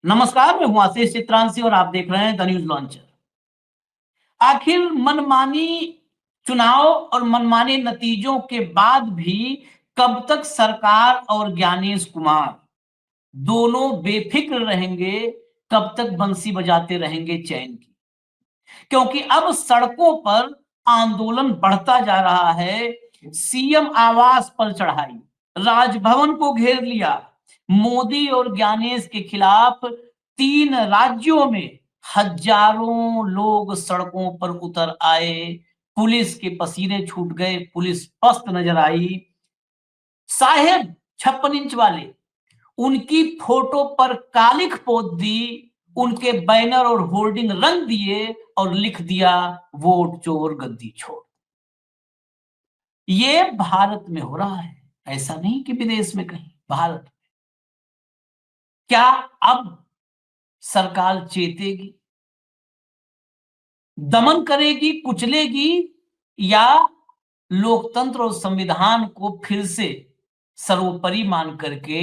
नमस्कार, मैं हूं आशीष चित्रांशी और आप देख रहे हैं द न्यूज लॉन्चर। आखिर मनमानी चुनाव और मनमाने नतीजों के बाद भी कब तक सरकार और ज्ञानेश कुमार दोनों बेफिक्र रहेंगे? कब तक बंसी बजाते रहेंगे चैन की? क्योंकि अब सड़कों पर आंदोलन बढ़ता जा रहा है। सीएम आवास पर चढ़ाई, राजभवन को घेर लिया। मोदी और ज्ञानेश के खिलाफ 3 राज्यों में हजारों लोग सड़कों पर उतर आए। पुलिस के पसीने छूट गए, पुलिस पस्त नजर आई। साहेब 56 इंच वाले, उनकी फोटो पर कालिख पोत दी, उनके बैनर और होर्डिंग रंग दिए और लिख दिया वोट चोर गद्दी छोड़। ये भारत में हो रहा है, ऐसा नहीं कि विदेश में कहीं, भारत में। क्या अब सरकार चेतेगी, दमन करेगी, कुचलेगी, या लोकतंत्र और संविधान को फिर से सर्वोपरि मान करके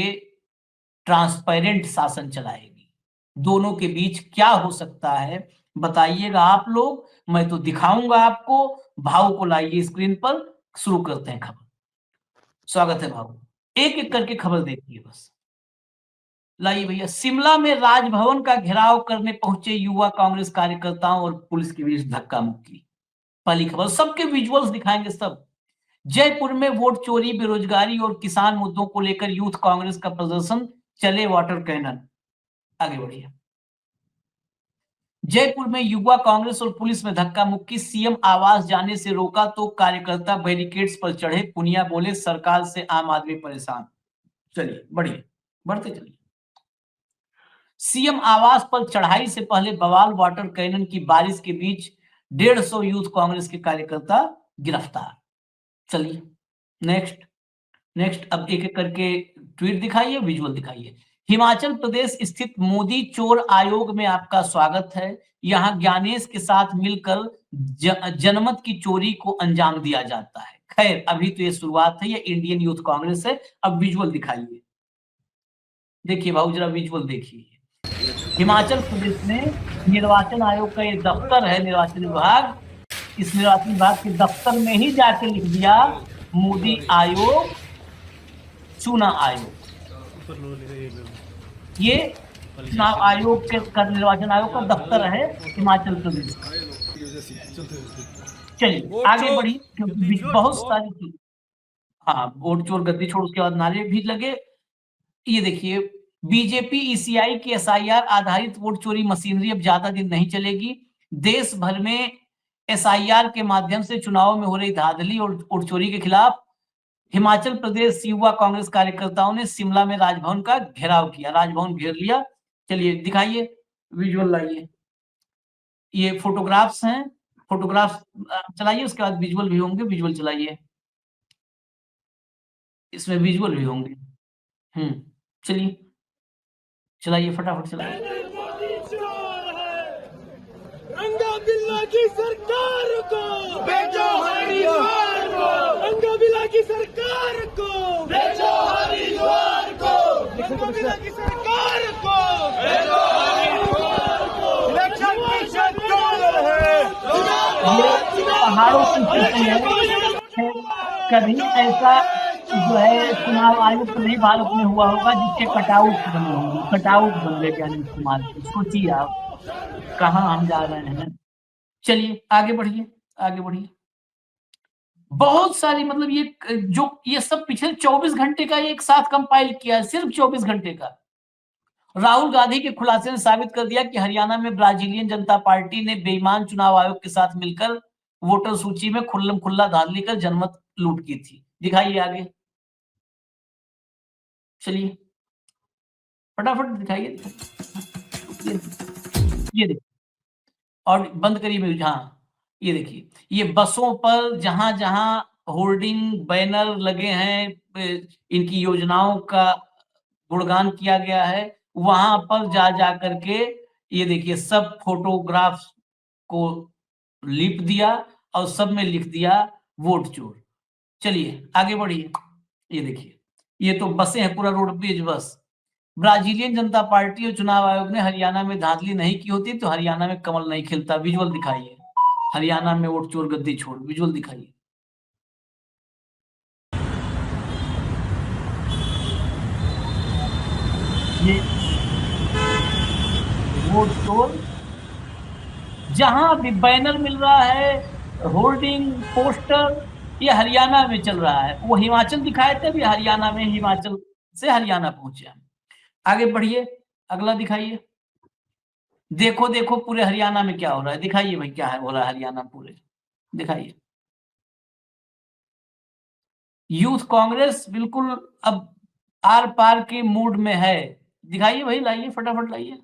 ट्रांसपेरेंट शासन चलाएगी? दोनों के बीच क्या हो सकता है, बताइएगा आप लोग। मैं तो दिखाऊंगा आपको। भाव को लाइए स्क्रीन पर, शुरू करते हैं खबर। स्वागत है भाव। एक एक करके खबर देखिए बस। लाइए भैया। शिमला में राजभवन का घेराव करने पहुंचे युवा कांग्रेस कार्यकर्ताओं और पुलिस के बीच धक्का मुक्की। पहली खबर, सबके विजुअल्स दिखाएंगे सब। जयपुर में वोट चोरी, बेरोजगारी और किसान मुद्दों को लेकर यूथ कांग्रेस का प्रदर्शन, चले वाटर कैनन। आगे बढ़िए। जयपुर में युवा कांग्रेस और पुलिस में धक्का मुक्की, सीएम आवास जाने से रोका तो कार्यकर्ता बैरिकेड्स पर चढ़े। पुनिया बोले सरकार से आम आदमी परेशान। चलिए बढ़िए, बढ़ते चलिए। सीएम आवास पर चढ़ाई से पहले बवाल, वाटर कैनन की बारिश के बीच 150 यूथ कांग्रेस के कार्यकर्ता गिरफ्तार। चलिए नेक्स्ट नेक्स्ट। अब एक एक करके ट्वीट दिखाइए, विजुअल दिखाइए। हिमाचल प्रदेश स्थित मोदी चोर आयोग में आपका स्वागत है। यहाँ ज्ञानेश के साथ मिलकर जनमत की चोरी को अंजाम दिया जाता है। खैर अभी तो ये शुरुआत है, ये इंडियन यूथ कांग्रेस है। अब विजुअल दिखाइए, देखिए भाऊ जरा विजुअल देखिए। हिमाचल प्रदेश में निर्वाचन आयोग का ये दफ्तर है, निर्वाचन विभाग। इस निर्वाचन विभाग के दफ्तर में ही जाके लिख दिया मोदी आयोग, चुनाव आयोग। ये चुनाव आयोग के निर्वाचन आयोग का दफ्तर है हिमाचल प्रदेश। चलिए आगे बढ़ी, क्योंकि बहुत सारी चीज। हाँ, वोट चोर गद्दी छोड़, उसके बाद नारे भी लगे। ये देखिए, बीजेपी ईसीआई की एसआईआर आधारित वोट चोरी मशीनरी अब ज्यादा दिन नहीं चलेगी। देश भर में एसआईआर के माध्यम से चुनाव में हो रही धांधली और वोट चोरी के खिलाफ हिमाचल प्रदेश युवा कांग्रेस कार्यकर्ताओं ने शिमला में राजभवन का घेराव किया, राजभवन घेर लिया। चलिए दिखाइए, विजुअल लाइए। ये फोटोग्राफ्स हैं, फोटोग्राफ्स चलाइए, उसके बाद विजुअल भी होंगे, विजुअल चलाइए। इसमें विजुअल भी होंगे। चलिए चलाइए, फटाफट चलाइए। रंगा बिल्ला की सरकार को भेजो हरिद्वार को, रंगा बिल्ला की सरकार को भेजो हरिद्वार को, रंगा बिल्ला की सरकार को भेजो हरिद्वार को। इलेक्शन कमीशन चोर है, पहाड़ों की है। कभी ऐसा जो है चुनाव आयुक्त नहीं भारत में हुआ होगा जिसके कटआउट बने होंगे, कटआउट बन गए ज्ञानेश कुमार के। सोचिए आप कहाँ हम जा रहे हैं। चलिए आगे बढ़िए, आगे बढ़िए। बहुत सारी, मतलब ये सब पिछले 24 घंटे का एक साथ कंपाइल किया है, सिर्फ 24 घंटे का। राहुल गांधी के खुलासे ने साबित कर दिया कि हरियाणा में ब्राजीलियन जनता पार्टी ने बेईमान चुनाव आयोग के साथ मिलकर वोटर सूची में खुल्लम खुल्ला धांधली कर जनमत लूट की थी। दिखाइए आगे, चलिए फटाफट दिखाइए। ये देखिए, और बंद करिए। हाँ ये देखिए, ये बसों पर जहां जहां होर्डिंग बैनर लगे हैं, इनकी योजनाओं का गुणगान किया गया है, वहां पर जा जा करके ये देखिए सब फोटोग्राफ्स को लिप दिया और सब में लिख दिया वोट चोर। चलिए आगे बढ़िए। ये देखिए, ये तो बसें हैं, पूरा रोडवेज बस। ब्राजीलियन जनता पार्टी और चुनाव आयोग ने हरियाणा में धांधली नहीं की होती तो हरियाणा में कमल नहीं खिलता। विजुअल दिखाइए, हरियाणा में वोट चोर गद्दी छोड़, विजुअल दिखाइए। ये वोट चोर, जहां भी बैनर मिल रहा है, होर्डिंग, पोस्टर, ये हरियाणा में चल रहा है। वो हिमाचल दिखाए थे, अभी हरियाणा में, हिमाचल से हरियाणा पहुंचे हम। आगे बढ़िए, अगला दिखाइए। देखो देखो पूरे हरियाणा में क्या हो रहा है, दिखाइए भाई क्या है हो रहा है हरियाणा पूरे, दिखाइए। यूथ कांग्रेस बिल्कुल अब आर पार के मूड में है। दिखाइए भाई, लाइए फटाफट लाइए।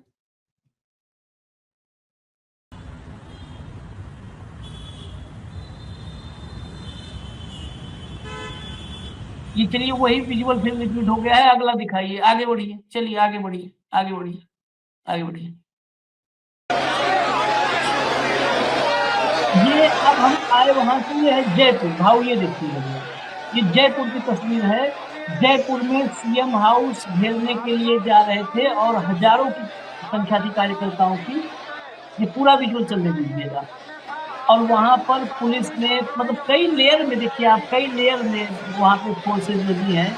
ये चलिए वही विजुअल फिर रिपीट हो गया है। अगला दिखाइए, आगे बढ़िए, चलिए आगे बढ़िए, आगे बढ़िए, आगे बढ़िए। ये अब हम आए वहां से, ये है जयपुर। भाव ये देखिए, ये जयपुर की तस्वीर है। जयपुर में सीएम हाउस घेरने के लिए जा रहे थे और हजारों की संख्या थी कार्यकर्ताओं की। ये पूरा विजुअल चलने दीजिएगा। और वहां पर पुलिस ने, मतलब कई लेयर में, देखिए आप, कई लेयर में वहां पे फोर्सेज लगी हैं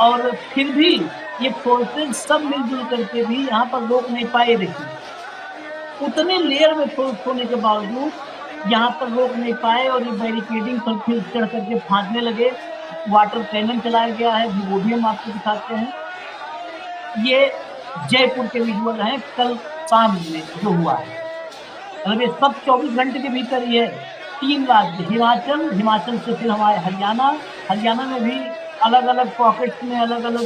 और फिर भी ये फोर्सेज सब मिलजुल करके भी यहाँ पर रोक नहीं पाए। देखिए उतने लेयर में फोर्स होने के बावजूद यहाँ पर रोक नहीं पाए और ये बैरिकेडिंग पर फिर चढ़ करके फांदने लगे। वाटर कैनन चलाया गया है, वो भी हम आपको दिखाते हैं। ये जयपुर के विजुअल हैं कल शाम में जो हुआ है। मतलब ये सब 24 घंटे के भीतर ही है। 3 राज्य, हिमाचल, हिमाचल से फिर हमारे हरियाणा, हरियाणा में भी अलग अलग पॉकेट्स में, अलग अलग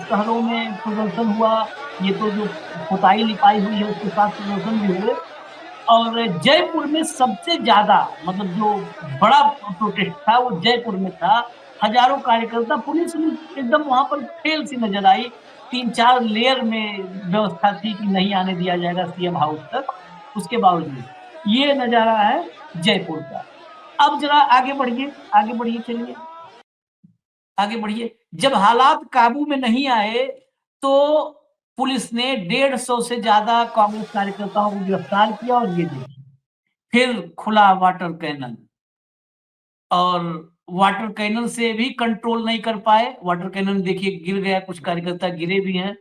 शहरों में प्रदर्शन हुआ। ये तो जो पुताई लिपाई हुई है उसके साथ प्रदर्शन भी हुए। और जयपुर में सबसे ज्यादा, मतलब जो बड़ा प्रोटेस्ट था वो जयपुर में था। हजारों कार्यकर्ता, पुलिस एकदम वहां पर फेल सी नजर आई। 3-4 लेयर में व्यवस्था थी कि नहीं आने दिया जाएगा सीएम हाउस तक, उसके बावजूद ये नजारा है जयपुर का। अब जरा आगे बढ़िए, आगे बढ़िए, चलिए आगे बढ़िए। जब हालात काबू में नहीं आए तो पुलिस ने 150 से ज्यादा कांग्रेस कार्यकर्ताओं को गिरफ्तार किया और ये देखिए फिर खुला वाटर कैनन। और वाटर कैनन से भी कंट्रोल नहीं कर पाए। वाटर कैनन देखिए गिर गया, कुछ कार्यकर्ता गिरे भी हैं,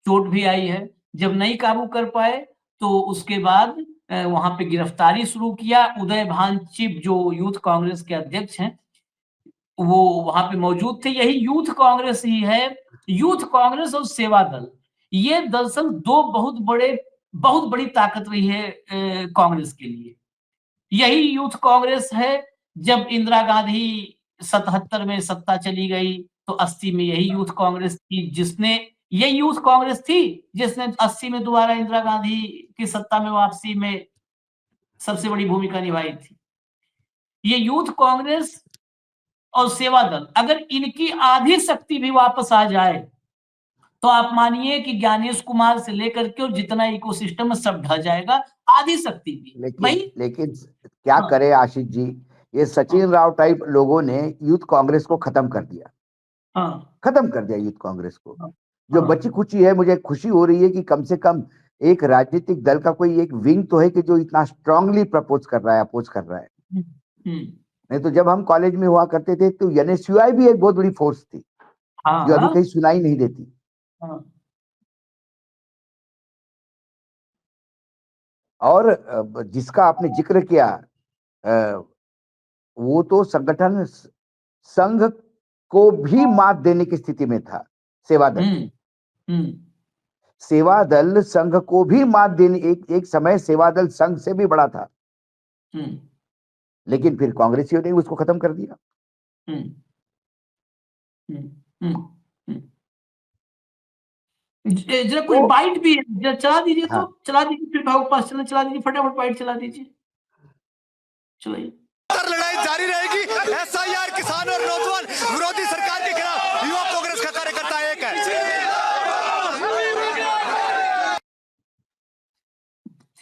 चोट भी आई है। जब नहीं काबू कर पाए तो उसके बाद वहां पे गिरफ्तारी शुरू किया। उदय भान चिप जो यूथ कांग्रेस के अध्यक्ष हैं वो वहां पे मौजूद थे। यही यूथ कांग्रेस ही है। यूथ कांग्रेस और सेवा दल, ये दरअसल दो बहुत बड़ी ताकत रही है कांग्रेस के लिए। यही यूथ कांग्रेस है, जब इंदिरा गांधी 77 में सत्ता चली गई तो 80 में यही यूथ कांग्रेस थी जिसने, यही यूथ कांग्रेस थी जिसने 80 में दोबारा इंदिरा गांधी की सत्ता में वापसी में सबसे बड़ी भूमिका निभाई थी। ये यूथ कांग्रेस और सेवा दल, अगर इनकी आधी शक्ति भी वापस आ जाए तो आप मानिए कि ज्ञानेश कुमार से लेकर के और जितना इकोसिस्टम है सब ढह जाएगा। आधी शक्ति भी लेकिन क्या हाँ, करे आशीष जी, ये सचिन राव टाइप लोगों ने यूथ कांग्रेस को खत्म कर दिया। खत्म कर दिया यूथ कांग्रेस को। जो बची खुची है, मुझे खुशी हो रही है कि कम से कम एक राजनीतिक दल का कोई एक विंग तो है कि जो इतना स्ट्रांगली प्रपोज कर रहा है, अपोज कर रहा है। नहीं तो जब हम कॉलेज में हुआ करते थे तो एनएसयूआई भी एक बहुत बड़ी फोर्स थी जो अभी कहीं सुनाई नहीं देती। और जिसका आपने जिक्र किया, वो तो संगठन संघ को भी मात देने की स्थिति में था। सेवा दल, सेवा दल संघ को भी मात देने, एक समय सेवा दल संघ से भी बड़ा था, लेकिन फिर कांग्रेसियों ने उसको खत्म कर दिया। जरा कुछ बाइट भी है, चला दीजिए। हाँ। तो चला दीजिए, फिर भाव पास चला, चला दीजिए फटाफट, बाइट चला दीजिए, चलाइए। लड़ाई जारी रहेगी। एसआईआर, किसान और नौजवान विरोधी सरकार के खिलाफ युवा कांग्रेस का कार्यकर्ता एक है।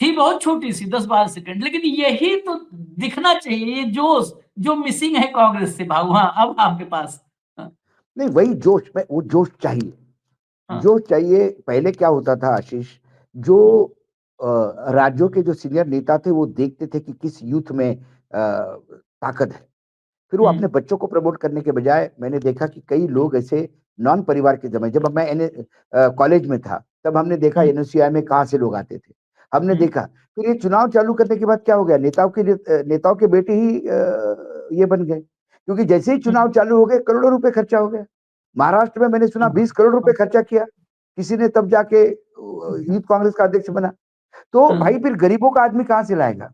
थी बहुत छोटी सी, 10-12 सेकंड, लेकिन यही तो दिखना चाहिए, ये जोश जो मिसिंग है कांग्रेस से। भाऊ हाँ, अब आपके पास नहीं, वही जोश में, वो जोश चाहिए। हाँ। जो चाहिए, पहले क्या होता था आशीष, जो राज्यों के जो सीनियर नेता थे वो देखते थे कि किस यूथ में ताकत है, फिर वो अपने बच्चों को प्रमोट करने के बजाय, मैंने देखा कि कई लोग ऐसे नॉन परिवार के जमाए, जब मैं कॉलेज में था तब हमने देखा एनएसयूआई में कहाँ से लोग आते थे, हमने देखा। फिर ये चुनाव चालू करने के बाद क्या हो गया, नेताओं के बेटे ही ये बन गए, क्योंकि जैसे ही चुनाव चालू हो गए करोड़ों रुपए खर्चा हो गया। महाराष्ट्र में मैंने सुना 20 करोड़ रुपए खर्चा किया किसी ने, तब जाके यूथ कांग्रेस का अध्यक्ष बना। तो भाई फिर गरीबों का आदमी कहाँ से लाएगा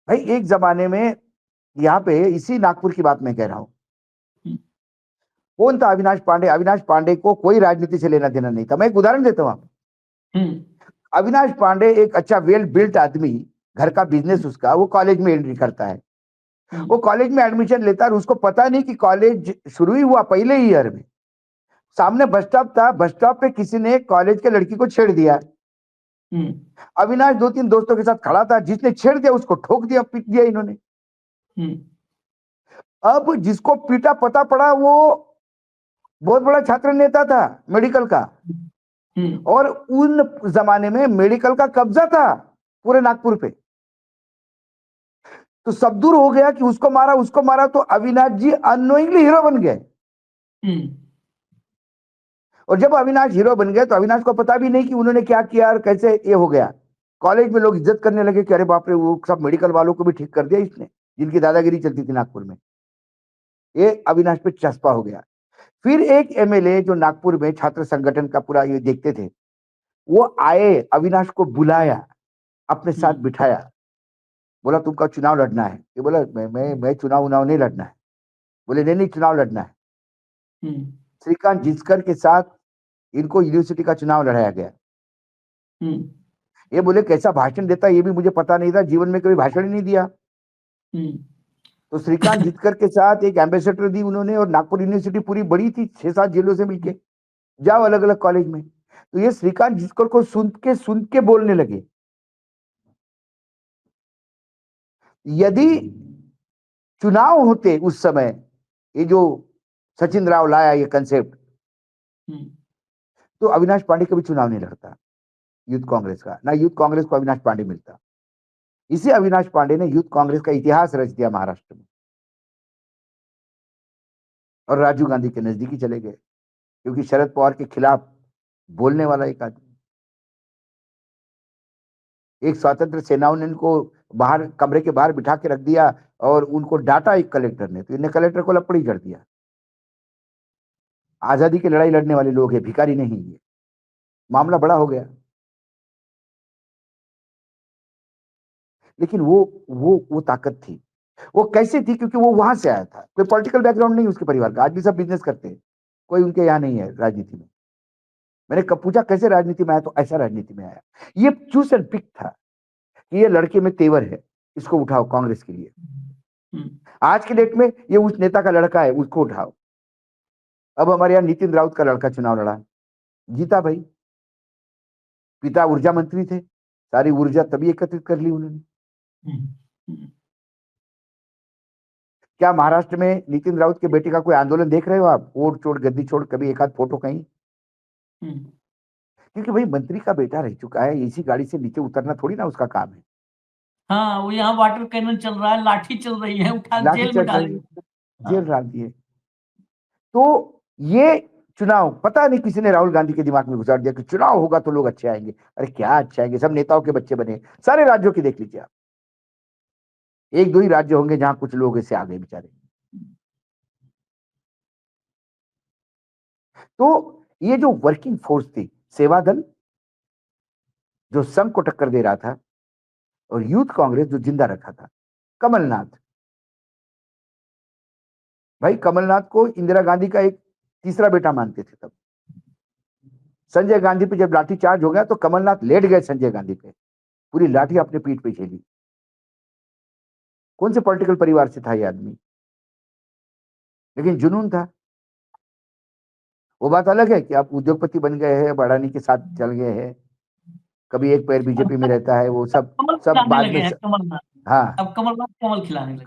भाई? एक जमाने में यहाँ पे, इसी नागपुर की बात मैं कह रहा हूं, कौन था अविनाश पांडे? अविनाश पांडे को कोई राजनीति से लेना देना नहीं था। मैं एक उदाहरण देता हूं आपको। अविनाश पांडे एक अच्छा वेल बिल्ट आदमी, घर का बिजनेस उसका, वो कॉलेज में एंट्री करता है, वो कॉलेज में एडमिशन लेता है और उसको पता नहीं कि कॉलेज शुरू ही हुआ पहले ही ईयर में। सामने बस स्टॉप था, बस स्टॉप पे किसी ने कॉलेज के लड़की को छेड़ दिया। अविनाश 2-3 दोस्तों के साथ खड़ा था, जिसने छेड़ दिया उसको ठोक दिया, पीट दिया इन्होंने। अब जिसको पीटा पता पड़ा वो बहुत बड़ा छात्र नेता था मेडिकल का, और उन जमाने में मेडिकल का कब्जा था पूरे नागपुर पे। तो सब दूर हो गया कि उसको मारा, तो अविनाश जी अननोइंगली हीरो बन गए। और जब अविनाश हीरो बन गए तो अविनाश को पता भी नहीं कि उन्होंने क्या किया और कैसे ये हो गया। कॉलेज में लोग इज्जत करने लगे कि अरे बाप रे, वो सब मेडिकल वालों को भी ठीक कर दिया इसने, जिनकी दादागिरी चलती थी नागपुर में। ये अविनाश पे चस्पा हो गया। फिर एक एमएलए जो नागपुर में छात्र संगठन का पूरा ये देखते थे, वो आए, अविनाश को बुलाया, अपने साथ बिठाया, बोला तुमका चुनाव लड़ना है? ये बोला मैं चुनाव नहीं लड़ना है। बोले नहीं चुनाव लड़ना है। श्रीकांत जिचकर के साथ इनको यूनिवर्सिटी का चुनाव लड़ाया गया। ये बोले कैसा भाषण देता है ये भी मुझे पता नहीं था, जीवन में कभी भाषण ही नहीं दिया। तो श्रीकांत जिचकर के साथ एक एम्बेसडर दी उन्होंने, और नागपुर यूनिवर्सिटी पूरी बड़ी थी, 6-7 जिलों से मिलके, जाओ अलग अलग कॉलेज में। तो ये श्रीकांत जिचकर को सुन के बोलने लगे। यदि चुनाव होते उस समय, ये जो सचिन राव लाया ये कंसेप्ट, तो अविनाश पांडे कभी चुनाव नहीं लड़ता यूथ कांग्रेस का, ना यूथ कांग्रेस को अविनाश पांडे मिलता। इसी अविनाश पांडे ने यूथ कांग्रेस का इतिहास रच दिया महाराष्ट्र में, और राजीव गांधी के नजदीकी चले गए, क्योंकि शरद पवार के खिलाफ बोलने वाला एक आदमी। एक स्वतंत्र सेनाओं ने इनको बाहर, कमरे के बाहर बिठा के रख दिया और उनको डांटा एक कलेक्टर ने, तो इन्हें कलेक्टर को लपड़ी कर दिया। आजादी की लड़ाई लड़ने वाले लोग हैं, भिखारी नहीं। ये मामला बड़ा हो गया। लेकिन वो ताकत थी। वो कैसे थी? क्योंकि वो वहां से आया था, कोई पॉलिटिकल बैकग्राउंड नहीं उसके परिवार का। आज भी सब बिजनेस करते हैं, कोई उनके यहाँ नहीं है राजनीति में। मैंने कब पूछा कैसे राजनीति में आया, तो ऐसा राजनीति में आया। ये चूज एंड पिक था कि ये लड़के में तेवर है, इसको उठाओ कांग्रेस के लिए। आज के डेट में ये उस नेता का लड़का है, उसको उठाओ। अब हमारे यहाँ नितिन राउत का लड़का चुनाव लड़ा, जीता भाई। पिता ऊर्जा मंत्री थे, सारी ऊर्जा तभी एकत्रित कर ली उन्होंने। क्या महाराष्ट्र में नितिन राउत के बेटे का कोई आंदोलन देख रहे हो आप? वोट छोड़, गद्दी छोड़, कभी एक आध फोटो कहीं? क्योंकि भाई मंत्री का बेटा रह चुका है, इसी गाड़ी से नीचे उतरना थोड़ी ना उसका काम है। हाँ, वो यहाँ वाटर कैनन चल रहा है, लाठी चल रही है, उठा जेल में डाल दिए। तो ये चुनाव, पता नहीं किसी ने राहुल गांधी के दिमाग में घुसा दिया कि चुनाव होगा तो लोग अच्छे आएंगे। अरे क्या अच्छे आएंगे, सब नेताओं के बच्चे बने। सारे राज्यों की देख लीजिए आप, 1-2 ही राज्य होंगे जहां कुछ लोग ऐसे आ गए बेचारे। तो ये जो वर्किंग फोर्स थी, सेवा दल जो संघ को टक्कर दे रहा था, और यूथ कांग्रेस जो जिंदा रखा था। कमलनाथ, भाई कमलनाथ को इंदिरा गांधी का एक तीसरा बेटा मानते थे तब। संजय गांधी पे जब लाठी चार्ज हो गया तो कमलनाथ लेट गए संजय गांधी पे, पूरी लाठी अपने पीठ पे झेली। कौन से पॉलिटिकल परिवार से था ये आदमी? लेकिन जुनून था। वो बात अलग है कि आप उद्योगपति बन गए हैं, अडानी के साथ चल गए हैं, कभी एक पैर बीजेपी में रहता है, वो सब बाद में। हाँ, अब कमलनाथ कमल खिलाने लगे।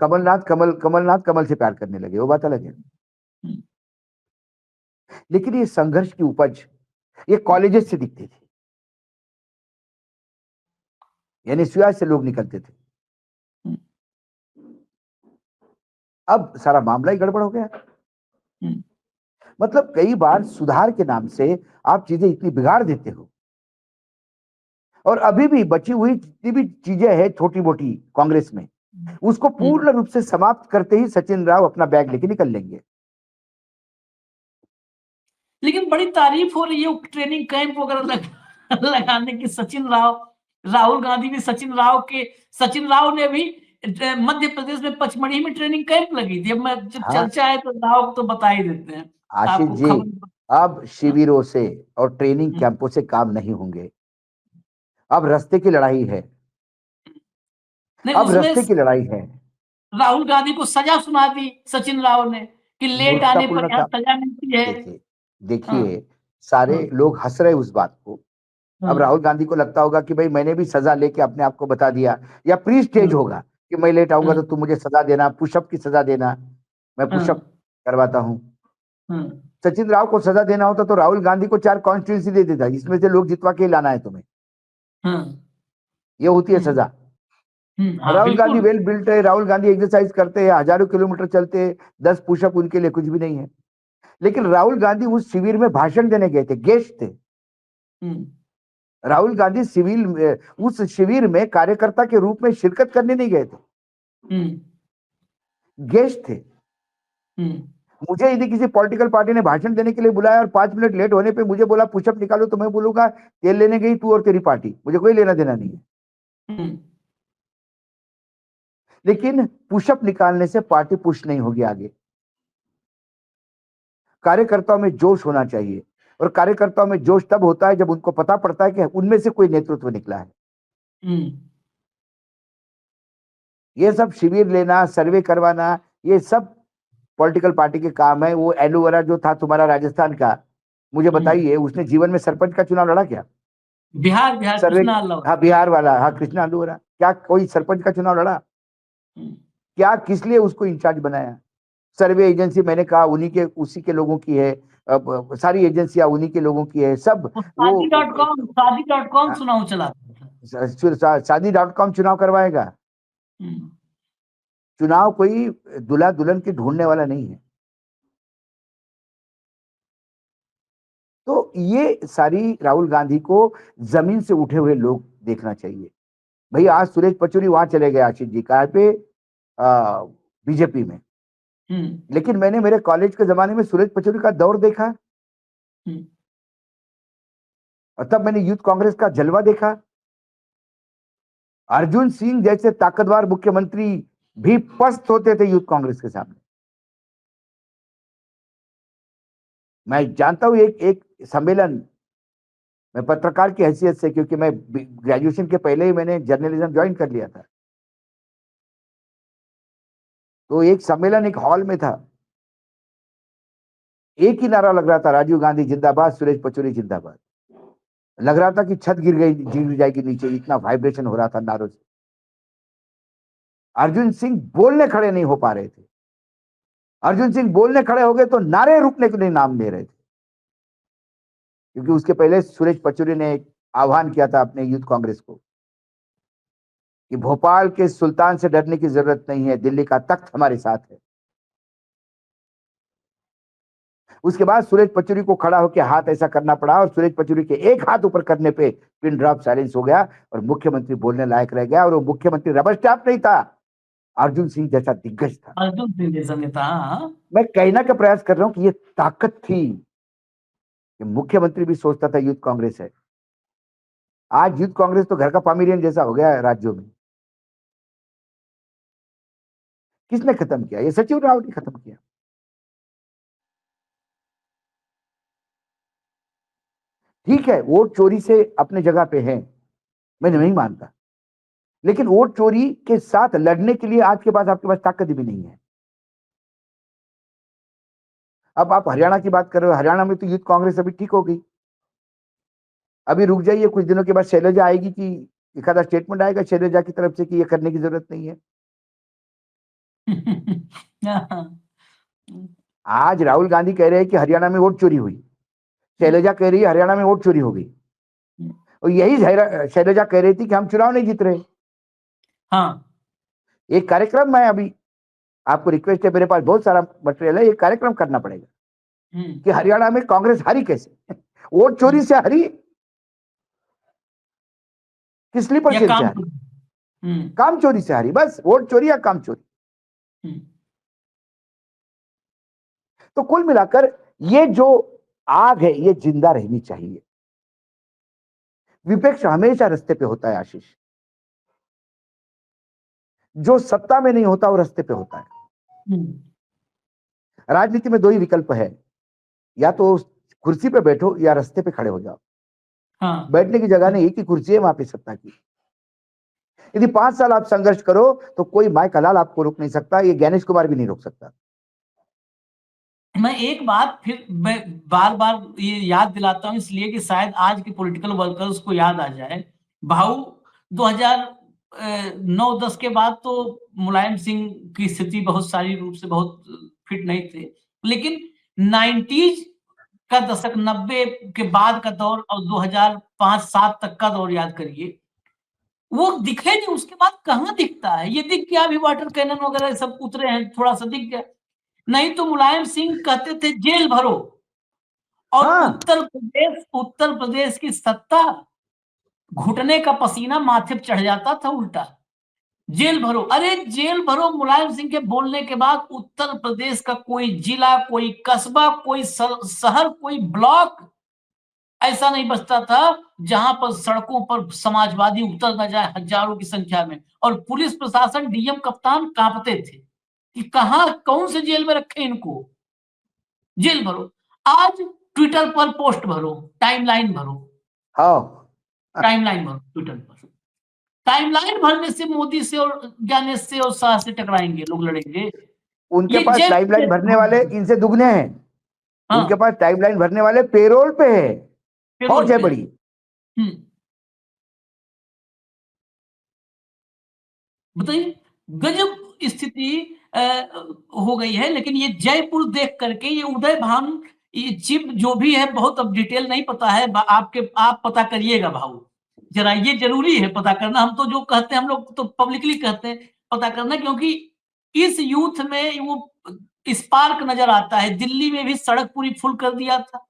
कमलनाथ कमल से प्यार करने लगे, वो बात अलग है। लेकिन ये संघर्ष की उपज ये कॉलेजेस से दिखती थी, यानी सुया से लोग निकलते थे। अब सारा मामला ही गड़बड़ हो गया। मतलब कई बार सुधार के नाम से आप चीजें इतनी बिगाड़ देते हो, और अभी भी बची हुई जितनी भी चीजें हैं छोटी मोटी कांग्रेस में, उसको पूर्ण रूप से समाप्त करते ही सचिन राव अपना बैग लेके निकल लेंगे। लेकिन बड़ी तारीफ हो रही है ट्रेनिंग कैंप वगैरह लगाने की। राहुल गांधी भी सचिन राव ने भी मध्य प्रदेश में पचमढ़ी में ट्रेनिंग कैंप लगी थी। अब जब चर्चा है तो राव तो बता ही देते हैं आशीष आपको जी। खबर। अब शिविरों से और ट्रेनिंग कैंपों से काम नहीं होंगे, अब रास्ते की लड़ाई है। अब रास्ते की लड़ाई है। राहुल गांधी को सजा सुना दी सचिन राव ने कि लेट आने पर यहाँ सजा मिलती है। देखिए सारे लोग हंस रहे उस बात को। अब राहुल गांधी को लगता होगा कि भाई मैंने भी सजा लेके अपने आप को बता दिया, या प्री स्टेज होगा कि मैं लेट आऊंगा तो तुम मुझे सजा देना, पुशअप की सजा देना, मैं पुशअप करवाता हूं। सचिन राव को सजा देना होता तो राहुल गांधी को 4 कॉन्स्टिट्यूंसी दे देता, इसमें से लोग जितवा के लाना है तुम्हें। ये होती है सजा। राहुल गांधी वेल बिल्ट है, राहुल गांधी एक्सरसाइज करते हैं, हजारों किलोमीटर चलते हैं, 10 पुशअप उनके लिए कुछ भी नहीं है। लेकिन राहुल गांधी उस शिविर में भाषण देने गए थे, गेस्ट थे। राहुल गांधी उस शिविर में कार्यकर्ता के रूप में शिरकत करने नहीं गए थे, गेस्ट थे। मुझे यदि किसी पॉलिटिकल पार्टी ने भाषण देने के लिए बुलाया और 5 मिनट लेट होने पे मुझे बोला पुशअप निकालो, तो मैं बोलूंगा तेल लेने गई तू और तेरी पार्टी, मुझे कोई लेना देना नहीं है। लेकिन पुशअप निकालने से पार्टी पुश नहीं होगी आगे। कार्यकर्ताओं में जोश होना चाहिए, और कार्यकर्ताओं में जोश तब होता है जब उनको पता पड़ता है कि उनमें से कोई नेतृत्व निकला है। ये सब शिविर लेना, सर्वे करवाना, ये सब पॉलिटिकल पार्टी के काम है। वो एलोवेरा जो था तुम्हारा राजस्थान का, मुझे बताइए उसने जीवन में सरपंच का चुनाव लड़ा क्या? बिहार कृष्णा अल्लोरा। हाँ बिहार वाला, हाँ कृष्णा अल्लोरा, क्या कोई सरपंच का चुनाव लड़ा? क्या किस लिए उसको इंचार्ज बनाया? सर्वे एजेंसी मैंने कहा उसी के लोगों की है, सारी एजेंसियां उन्हीं के लोगों की है सब। शादी.com चुनाव चला, शादी.com चुनाव करवाएगा। चुनाव कोई दुल्हा दुल्हन के ढूंढने वाला नहीं है। तो ये सारी राहुल गांधी को जमीन से उठे हुए लोग देखना चाहिए। भाई आज सुरेश पचौरी वहां चले गए आशीष जी, कहाँ पे? बीजेपी में। लेकिन मैंने मेरे कॉलेज के जमाने में सुरेश पचौरी का दौर देखा, और तब मैंने यूथ कांग्रेस का जलवा देखा। अर्जुन सिंह जैसे ताकतवर मुख्यमंत्री भी पस्त होते थे यूथ कांग्रेस के सामने। मैं जानता हूं एक सम्मेलन, मैं पत्रकार की हैसियत से, क्योंकि मैं ग्रेजुएशन के पहले ही मैंने जर्नलिज्म ज्वाइन कर लिया था, तो एक सम्मेलन एक हॉल में था, एक ही नारा लग रहा था, राजीव गांधी जिंदाबाद, सुरेश पचौरी जिंदाबाद। लग रहा था कि छत गिर जाएगी नीचे, इतना वाइब्रेशन हो रहा था नारों से। अर्जुन सिंह बोलने खड़े नहीं हो पा रहे थे। अर्जुन सिंह बोलने खड़े हो गए तो नारे रुकने के लिए नाम दे रहे थे, क्योंकि उसके पहले सुरेश पचौरी ने एक आह्वान किया था अपने यूथ कांग्रेस को कि भोपाल के सुल्तान से डरने की जरूरत नहीं है, दिल्ली का तख्त हमारे साथ है। उसके बाद सुरेश पचौरी को खड़ा होकर हाथ ऐसा करना पड़ा, और सुरेश पचौरी के एक हाथ ऊपर करने पे पिन ड्रॉप साइलेंस हो गया और मुख्यमंत्री बोलने लायक रह गया। और वो मुख्यमंत्री रबर स्टैम्प नहीं था, अर्जुन सिंह जैसा दिग्गज था। अर्जुन सिंह जैसा नेता। मैं कहना का प्रयास कर रहा हूं कि ये ताकत थी कि मुख्यमंत्री भी सोचता था यूथ कांग्रेस है। आज यूथ कांग्रेस तो घर का पामीरियन जैसा हो गया है राज्यों में। किसने खत्म किया? ये सचिव राव ने खत्म किया। ठीक है, वोट चोरी से अपने जगह पे है, मैं नहीं मानता, लेकिन वोट चोरी के साथ लड़ने के लिए आज के पास आपके पास ताकत भी नहीं है। अब आप हरियाणा की बात कर रहे हो, हरियाणा में तो यूथ कांग्रेस अभी ठीक हो गई। अभी रुक जाइए, कुछ दिनों के बाद शैलजा आएगी कि एक आधा स्टेटमेंट आएगा शैलजा की तरफ से कि ये करने की जरूरत नहीं है। आज राहुल गांधी कह रहे हैं कि हरियाणा में वोट चोरी हुई, शैलजा कह रही है हरियाणा में वोट चोरी हो गई, और यही शैलजा कह रही थी कि हम चुनाव नहीं जीत रहे। हाँ, एक कार्यक्रम है, अभी आपको रिक्वेस्ट है, मेरे पास बहुत सारा मटेरियल है, एक कार्यक्रम करना पड़ेगा कि हरियाणा में कांग्रेस हारी कैसे, वोट चोरी से हारी, किस लिए परसेंट से हारी, काम चोरी से हारी, बस वोट चोरी या काम चोरी। तो कुल मिलाकर ये जो आग है ये जिंदा रहनी चाहिए। विपक्ष हमेशा रास्ते पे होता है आशीष, जो सत्ता में नहीं होता वो रास्ते पे होता है। राजनीति में दो ही विकल्प है, या तो कुर्सी पे बैठो या रास्ते पे खड़े हो जाओ। हाँ। बैठने की जगह नहीं, एक ही कुर्सी है वहां पे सत्ता की। यदि 5 साल आप संघर्ष करो तो कोई माय कलाल आपको रोक नहीं सकता, ये ज्ञानेश कुमार भी नहीं रोक सकता। मैं एक बात फिर मैं बार बार ये याद दिलाता हूं, इसलिए कि शायद आज के पॉलिटिकल वर्कर्स को याद आ जाए। भाऊ 2009-10 के बाद तो मुलायम सिंह की स्थिति बहुत सारी रूप से बहुत फिट नहीं थे, लेकिन 90s का दशक, 90 के बाद का दौर और 2005-7 तक का दौर याद करिए, वो दिखे नहीं। उसके बाद कहाँ दिखता है? ये दिख गया अभी, वाटर कैनन वगैरह सब उतरे हैं, थोड़ा सा दिख गया। नहीं तो मुलायम सिंह कहते थे जेल भरो, और हाँ। उत्तर प्रदेश की सत्ता, घुटने का पसीना माथे पर चढ़ जाता था उल्टा। जेल भरो, अरे जेल भरो। मुलायम सिंह के बोलने के बाद उत्तर प्रदेश का कोई जिला, कोई कस्बा, कोई शहर, कोई ब्लॉक ऐसा नहीं बचता था जहां पर सड़कों पर समाजवादी उतर न जाए हजारों की संख्या में, और पुलिस प्रशासन, डीएम कप्तान कांपते थे कि कहां कौन से जेल में रखे इनको। जेल भरो। आज ट्विटर पर पोस्ट भरो, टाइमलाइन भरो, हाँ, टाइमलाइन भरो ट्विटर पर। टाइमलाइन भरने से मोदी से और ज्ञानेश से और शाह से टकराएंगे लोग, लड़ेंगे। उनके ये पास टाइमलाइन भरने वाले इनसे दुगने हैं। हाँ, उनके पास टाइमलाइन भरने वाले पेरोल पे है, फौज है बड़ी। बताइए, गजब स्थिति हो गई है। लेकिन ये जयपुर देख करके, ये उदय भान, ये चिप जो भी है, बहुत अब डिटेल नहीं पता है, आप पता करिएगा भाऊ जरा, ये जरूरी है पता करना। हम तो जो कहते हैं, हम लोग तो पब्लिकली कहते हैं पता करना, क्योंकि इस यूथ में वो स्पार्क नजर आता है। दिल्ली में भी सड़क पूरी फुल कर दिया था,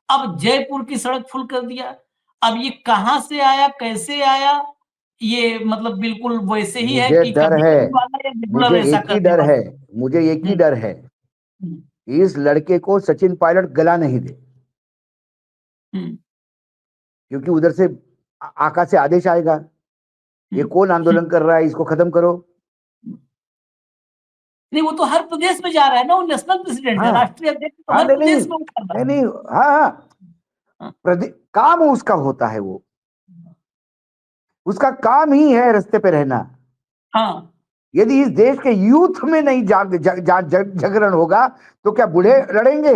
अब जयपुर की सड़क फुल कर दिया। अब ये कहां से आया, कैसे आया, ये मतलब बिल्कुल वैसे ही है मुझे कि डर कभी है, वाला या रेगुलर मुझे ऐसा एक ही करने डर वाला। है, मुझे एक ही डर है, हम्म, इस लड़के को सचिन पायलट गला नहीं दे, हम्म, क्योंकि उधर से आकाश से आदेश आएगा, ये कौन आंदोलन कर रहा है, इसको खत्म करो। नहीं, वो तो हर प्रदेश में जा रहा है ना, वो नेशनल प्रेसिडेंट है, हाँ राष्ट्रीय अध्यक्ष तो हाँ, हर नहीं नहीं प्रदेश में वो कर रहा नहीं है। नहीं, हाँ हाँ, काम उसका होता है, वो उसका काम ही है रास्ते पे रहना। हाँ, यदि इस देश के यूथ में नहीं जागरण होगा तो क्या बूढ़े लड़ेंगे?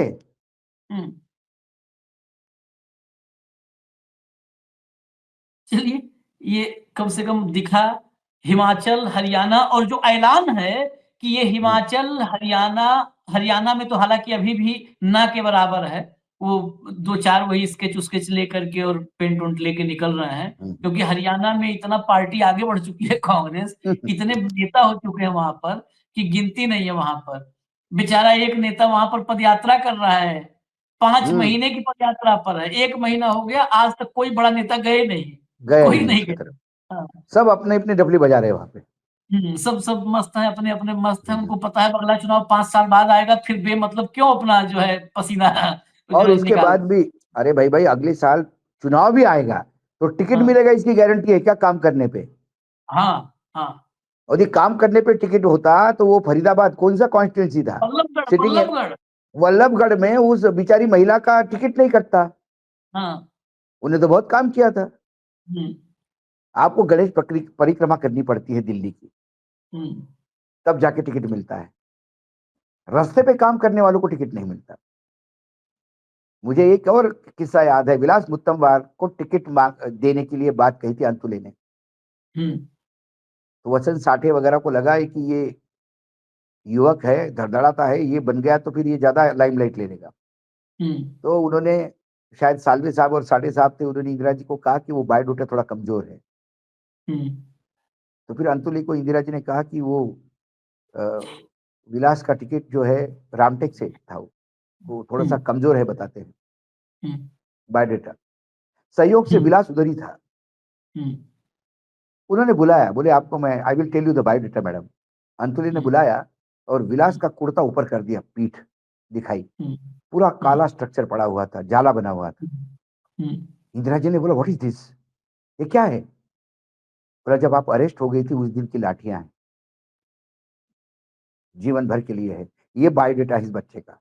चलिए, ये कम से कम दिखा। हिमाचल, हरियाणा, और जो ऐलान है कि ये हिमाचल, हरियाणा में तो हालांकि अभी भी ना के बराबर है, वो 2-4 वही स्केच उस्केच लेकर के और पेंट उंट लेके निकल रहे हैं, क्योंकि हरियाणा में इतना पार्टी आगे बढ़ चुकी है, कांग्रेस, इतने नेता हो चुके हैं वहां पर कि गिनती नहीं है वहां पर। बेचारा एक नेता वहां पर पदयात्रा कर रहा है, 5 महीने की पदयात्रा पर है, 1 महीना हो गया, आज तक कोई बड़ा नेता गए नहीं, गए कोई नहीं नहीं उसकी गया। तरफ, हाँ। सब अपने अपने डफली बजा रहे हैं वहां पे। सब सब मस्त है, अपने अपने मस्त है। उनको पता है अगला चुनाव 5 साल बाद आएगा, फिर बेमतलब क्यों अपना जो है पसीना जो और है उसके निकाल। बाद भी, अरे भाई भाई, अगले साल चुनाव भी आएगा तो टिकट हाँ, मिलेगा, इसकी गारंटी है क्या काम करने पे? हाँ, हाँ। और यदि काम करने पे टिकट होता तो वो फरीदाबाद कौन सा कॉन्स्टिट्यूंसी था, बल्लभगढ़, सिटिंग है बल्लभगढ़। वल्लभगढ़ में, उस बेचारी महिला का टिकट नहीं कटता। हाँ। उन्हें तो बहुत काम किया था। हम्म, आपको गणेश परिक्रमा करनी पड़ती है दिल्ली की, हम्म, तब जाके टिकट मिलता है। रास्ते पे काम करने वालों को टिकट नहीं मिलता। मुझे एक और किस्सा याद है, विलास मुत्तमवार को टिकट देने के लिए बात कही थी अंतुले ने, हम्म, तो वसंत साठे वगैरह को लगा है कि ये युवक है, धड़धड़ाता है, ये बन गया तो फिर ये ज्यादा लाइमलाइट ले लेगा। तो उन्होंने, शायद सालवे साहब और साडे साहब थे, उन्होंने इंदिरा जी को कहा कि वो बायोडाटा थोड़ा कमजोर है। तो फिर अंतुली को इंदिरा जी ने कहा कि वो विलास का टिकट जो है रामटेक से था, वो थोड़ा सा कमजोर है बताते हैं बायोडाटा। सहयोग से विलास उधर ही था। उन्होंने बुलाया, बोले आपको मैं I will tell you the biodata madam. Antulay ने बुलाया और विलास का कुर्ता ऊपर कर दिया, पीठ दिखाई, पूरा काला स्ट्रक्चर पड़ा हुआ था, जाला बना हुआ था। इंदिरा जी ने बोला व्हाट इज दिस, ये क्या है? बोला जब आप अरेस्ट हो गई थी उस दिन की लाठियां हैं, जीवन भर के लिए है, ये बायोडाटा इस बच्चे का।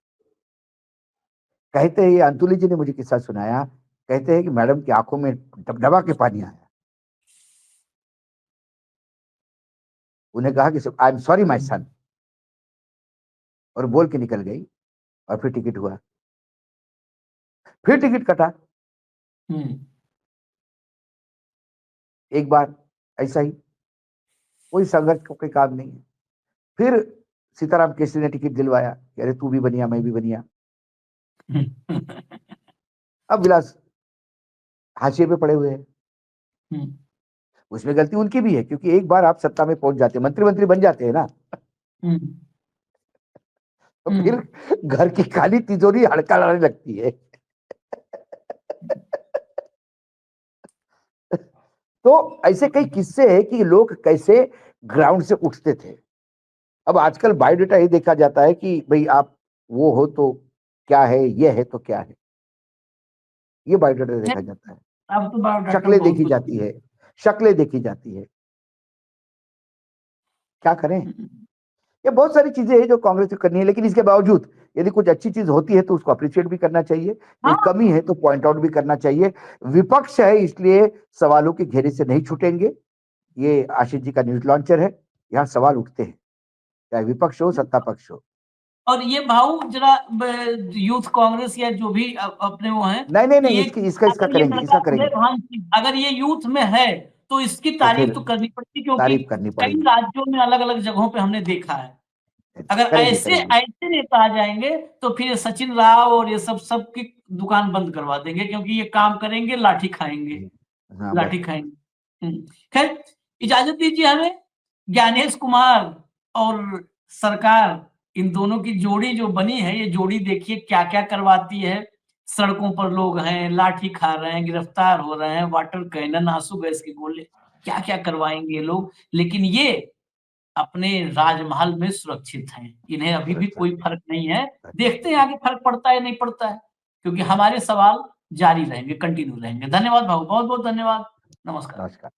कहते हैं, ये अंतुली जी ने मुझे किस्सा सुनाया, कहते हैं कि मैडम की आंखों में डबडबा के पानी आया। उन्हें कहा कि I am sorry my son, और बोल के निकल गई। और फिर टिकट हुआ, फिर टिकट कटा। एक बार ऐसा ही, कोई संघर्ष का कोई काम नहीं है। फिर सीताराम केसरी ने टिकट दिलवाया कि अरे तू भी बनिया मैं भी बनिया। अब विलास हाशिए पे पड़े हुए हैं। उसमें गलती उनकी भी है, क्योंकि एक बार आप सत्ता में पहुंच जाते हैं, मंत्री बन जाते हैं ना, तो फिर घर की खाली तिजोरी हड़का लाने लगती है। तो ऐसे कई किस्से हैं कि लोग कैसे ग्राउंड से उठते थे। अब आजकल बायोडाटा ही देखा जाता है कि भाई आप वो हो तो क्या है, ये है तो क्या है, ये बायोडाटा देखा जाता है। अब तो बायोडाटा शक्लें देखी जाती है, शक्लें देखी जाती है। क्या करें? ये बहुत सारी चीजें हैं जो कांग्रेस को करनी है, लेकिन इसके बावजूद यदि कुछ अच्छी चीज होती है तो उसको अप्रिशिएट भी करना चाहिए, कोई कमी है तो पॉइंट आउट भी करना चाहिए। विपक्ष है इसलिए सवालों के घेरे से नहीं छूटेंगे। ये आशीष जी का न्यूज लॉन्चर है, यहाँ सवाल उठते हैं, चाहे विपक्ष हो सत्ता पक्ष हो। और ये भाऊ जरा यूथ कांग्रेस या जो भी अपने वो हैं, नहीं, इसका करेंगे। अगर ये यूथ में है तो इसकी तारीफ तो करनी पड़ती, क्योंकि कई राज्यों में अलग अलग जगहों पे हमने देखा है। अगर ऐसे नेता आ जाएंगे तो फिर सचिन राव और ये सब की दुकान बंद करवा देंगे, क्योंकि ये काम करेंगे लाठी खाएंगे। खैर, इजाजत दीजिए हमें। ज्ञानेश कुमार और सरकार, इन दोनों की जोड़ी जो बनी है, ये जोड़ी देखिए क्या क्या करवाती है। सड़कों पर लोग हैं, लाठी खा रहे हैं, गिरफ्तार हो रहे हैं, वाटर कैनन, आंसू गैस के गोले, क्या क्या करवाएंगे लोग। लेकिन ये अपने राजमहल में सुरक्षित हैं, इन्हें अभी भी कोई फर्क नहीं है। देखते हैं आगे फर्क पड़ता है नहीं पड़ता है, क्योंकि हमारे सवाल जारी रहेंगे, कंटिन्यू रहेंगे। धन्यवाद भाऊ, बहुत बहुत धन्यवाद। नमस्कार।